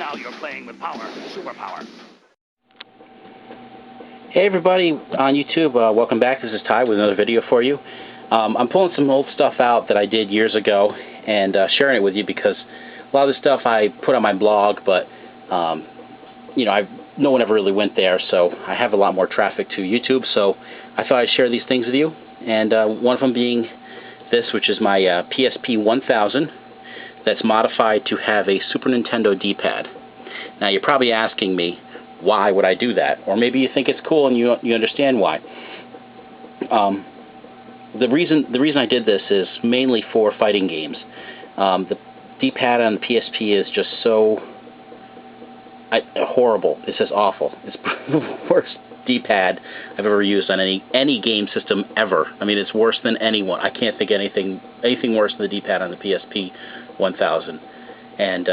Now you're playing with power, superpower. Hey everybody on YouTube, welcome back. This is Ty with another video for you. I'm pulling some old stuff out that I did years ago and sharing it with you because a lot of the stuff I put on my blog, but you know, no one ever really went there, so I have a lot more traffic to YouTube, so I thought I'd share these things with you. And one of them being this, which is my PSP 1000 that's modified to have a Super Nintendo D-pad. Now you're probably asking me, why would I do that? Or maybe you think it's cool and you understand why. The reason I did this is mainly for fighting games. The D-pad on the PSP is just so horrible. It's just awful. It's the worst D-pad I've ever used on any game system ever. I mean, it's worse than anyone. I can't think of anything worse than the D-pad on the PSP 1000. And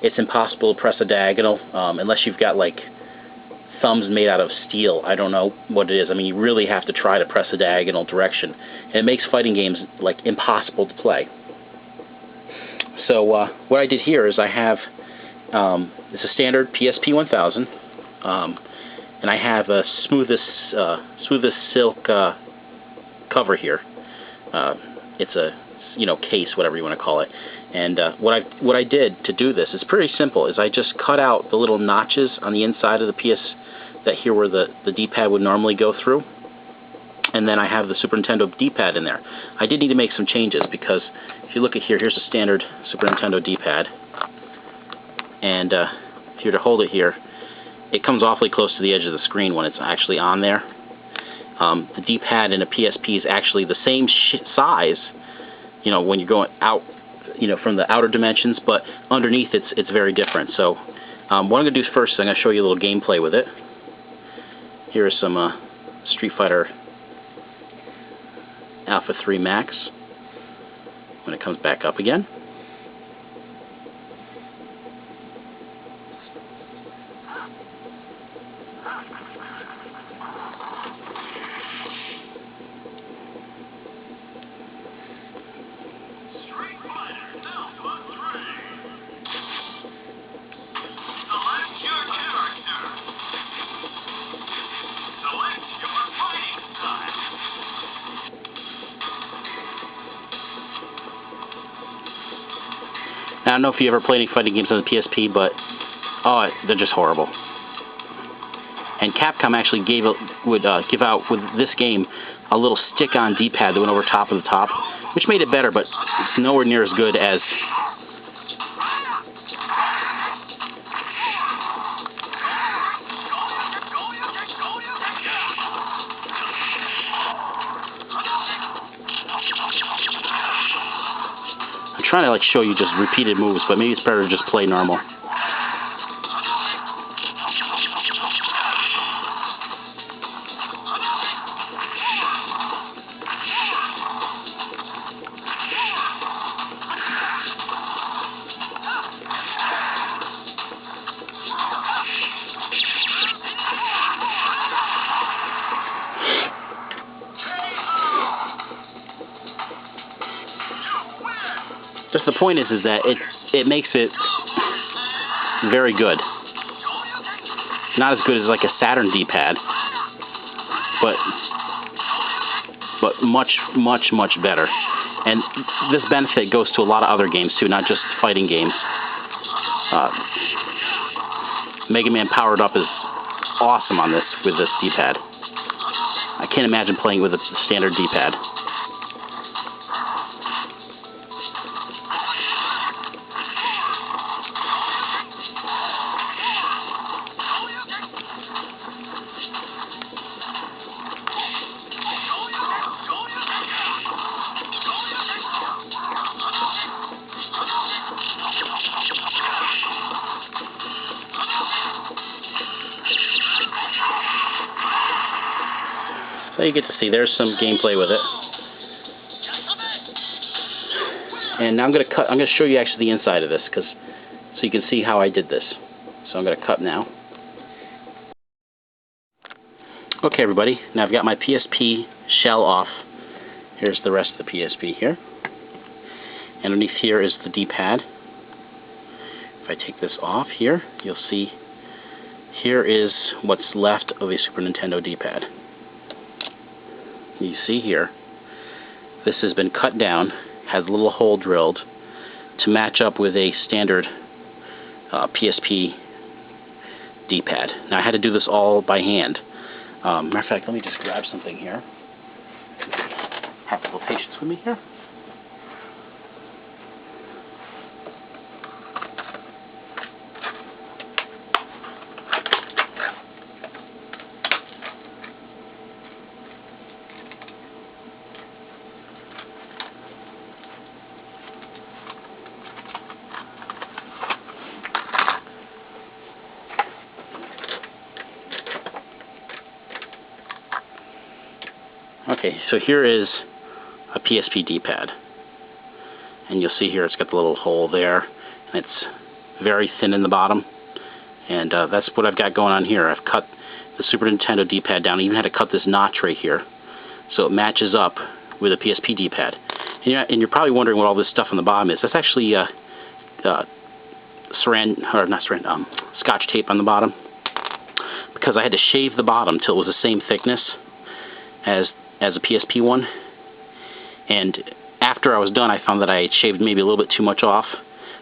it's impossible to press a diagonal unless you've got like thumbs made out of steel. I don't know what it is. I mean, you really have to try to press a diagonal direction. And it makes fighting games like impossible to play. So what I did here is I have it's a standard PSP 1000, and I have a smoothest silk cover here. It's a case, whatever you want to call it. And what I did to do this is pretty simple. Is I just cut out the little notches on the inside of the that here where the D-pad would normally go through, and then I have the Super Nintendo D-pad in there. I did need to make some changes because if you look at here, here's a standard Super Nintendo D-pad, and if you were to hold it here, it comes awfully close to the edge of the screen when it's actually on there. The D-pad in a PSP is actually the same size, when you're going out, from the outer dimensions, but underneath it's very different. So what I'm going to do first is I'm going to show you a little gameplay with it. Here is some Street Fighter Alpha 3 Max when it comes back up again. Now, I don't know if you ever played any fighting games on the PSP, but they're just horrible. And Capcom actually would give out with this game a little stick-on D-pad that went over top of the top, which made it better, but it's nowhere near as good as I'm trying to show you just repeated moves, but maybe it's better to just play normal. Just the point is that it makes it very good. Not as good as like a Saturn D-pad, but much better. And this benefit goes to a lot of other games too, not just fighting games. Mega Man Powered Up is awesome on with this D-pad. I can't imagine playing with a standard D-pad. So you get to see there's some gameplay with it. And now I'm going to show you actually the inside of this so you can see how I did this. So I'm going to cut now. Okay, everybody. Now I've got my PSP shell off. Here's the rest of the PSP here. Underneath here is the D-pad. If I take this off here, you'll see here is what's left of a Super Nintendo D-pad. You see here, this has been cut down, has a little hole drilled to match up with a standard PSP D-pad. Now I had to do this all by hand. Matter of fact, let me just grab something here. Have a little patience with me here. Okay, so here is a PSP D-pad, and you'll see here it's got the little hole there, and it's very thin in the bottom, and that's what I've got going on here. I've cut the Super Nintendo D-pad down. I even had to cut this notch right here so it matches up with a PSP D-pad. And you're probably wondering what all this stuff on the bottom is. That's actually Scotch tape on the bottom, because I had to shave the bottom till it was the same thickness as a PSP one, and after I was done I found that I had shaved maybe a little bit too much off,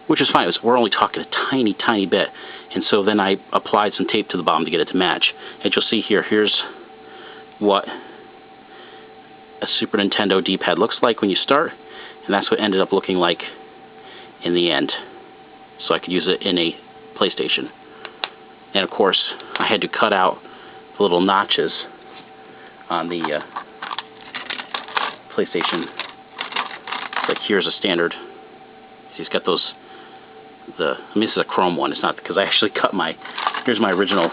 which is fine. We're only talking a tiny bit, and so then I applied some tape to the bottom to get it to match. And you'll see here, here's what a Super Nintendo D-pad looks like when you start, and that's what ended up looking like in the end, so I could use it in a PlayStation. And of course I had to cut out the little notches on the PlayStation. Like here's a standard. He's got those. I mean, this is a chrome one. It's not, because I actually cut my. Here's my original.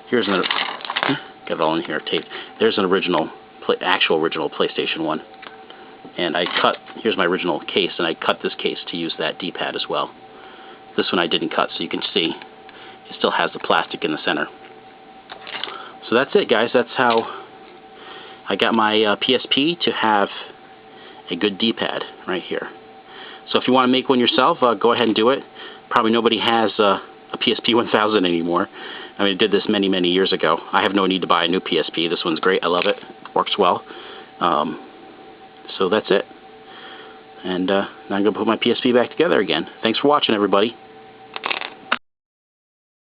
Here's an. Got it all in here taped. There's an original, actual original PlayStation one. And I cut. Here's my original case, and I cut this case to use that D-pad as well. This one I didn't cut, so you can see it still has the plastic in the center. So that's it, guys. That's how I got my PSP to have a good D-pad right here. So if you want to make one yourself, go ahead and do it. Probably nobody has a PSP 1000 anymore. I mean, I did this many years ago. I have no need to buy a new PSP. This one's great. I love it. Works well. So that's it. And now I'm going to put my PSP back together again. Thanks for watching, everybody.